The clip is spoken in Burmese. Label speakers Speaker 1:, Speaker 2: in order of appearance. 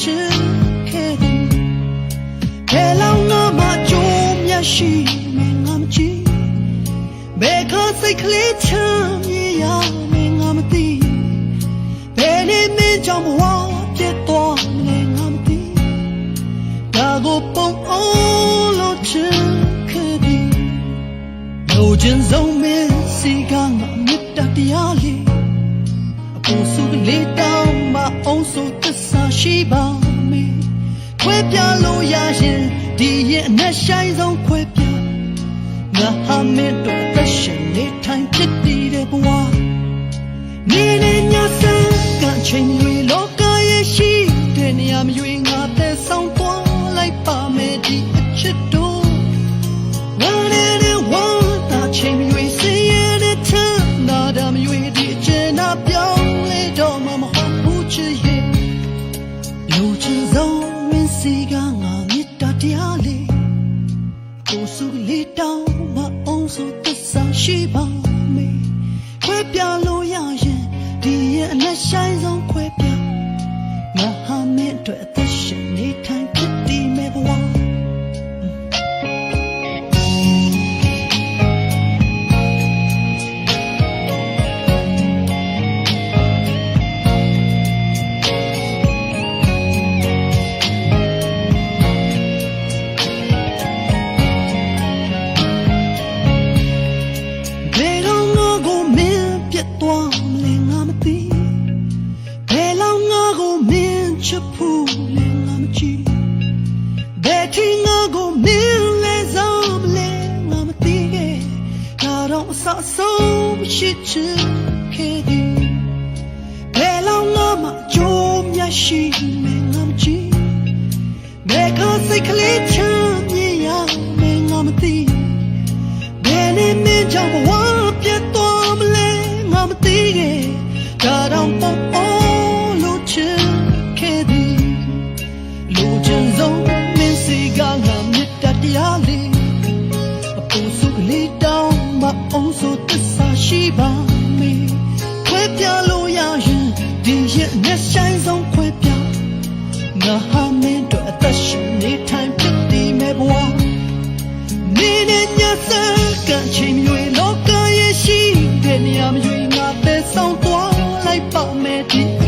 Speaker 1: ချစ်ခဲ့သည်ဘယ်လောက်ငါမှကြုံမြတ်ရှိမယ်ငါမကြည့်ဘယ်ခါစိတ်ကလေးချမ်းမြေရမယ်ငါမသိဘယ်နေ့မင်းကြောင့်ဘဝပြတ်သွားမလဲငါမသိဒါကိုပုံအောင်လို့ချစ်ခဲ့သည်လိုချင်ဆုံးမင်းစီကငါမေတ္တာတရားလေးအပူစုလေးတောင်းမအောင်ဆိုသစ္စာရှိပါမေခွဲပြလို့ရရင်ဒီရဲ့အနက်ရှိုင်းဆုံးခွဲပြငါဟာမင်းတို့အသက်ရှင်နေထိုင်ဖြစ်တည်တဲ့ဘဝနေနေညစံကချိန်တွေလောကရဲ့ရှိတဲ့နေရာမျိုးငါသက်ဆောင်သွားလိုက်ပါမယ်ဒီအချစ်တို့ဝမ်းနဲ့ဝမ်းသာချိန်တွေစည်ရတဲ့ထနာဒမရွေဒီအချင်နာပြောင်းလဲတော့မှမဟုတ်ဘူးချစ်ရဲ့လူချင်ဆုံးမင်းစီကငါမေတ္တာတရားလေးကိုစုလေးတောင်းမအောင်ဆိုသစ္စာရှိပါမယ်ခွဲပြလို့ရရင်ဒီရဲ့အလက်ဆိုင်ဆုံးခွဲပြငါဟာမင်းအတွက်အသက်ရှင်နေထိုင်ဖြစ်တည်မဲ့ဘဝချစ်ဖို့လည်းငါမကြည့်ဘယ်ထင်ငါကိုမင်းလဲဆောင်လဲငါမသိခဲ့ဒါတော့အဆအဆုံးရှိချစ်ခဲ့သည်ဘယ်လောက်ငါမှကြုံမြတ်ရှိမယ်ငါမကြည့်ဘယ်ခါစိတ်ကလေးချမ်းမြေရမယ်ငါမသိဘယ်နဲ့မင်းကြောင့်ဘဝပြတ်သွားမလဲငါမသိခဲ့ဒါတော့ပုံအောင်လို့ချစ်လူချင်ဆုံးမင်းစီကငါမေတ္တာတရားလေးအပူစုလေးတောင်းမအောင်ဆိုသစ္စာရှိပါမေခွဲပြလို့ရရင်ဒီရဲ့နဲ့ဆိုင်ဆုံးခွဲပြငါဟာမင်းတို့အသက်ရှင်နေထိုင်ဖြစ်တည်မဲ့ဘဝနေနေညစကချိန်မျိုးလောကရဲ့ရှိတဲ့နေရာမျိုးငါသက်ဆောင်သွားလိုက်ပါမယ်ဒီ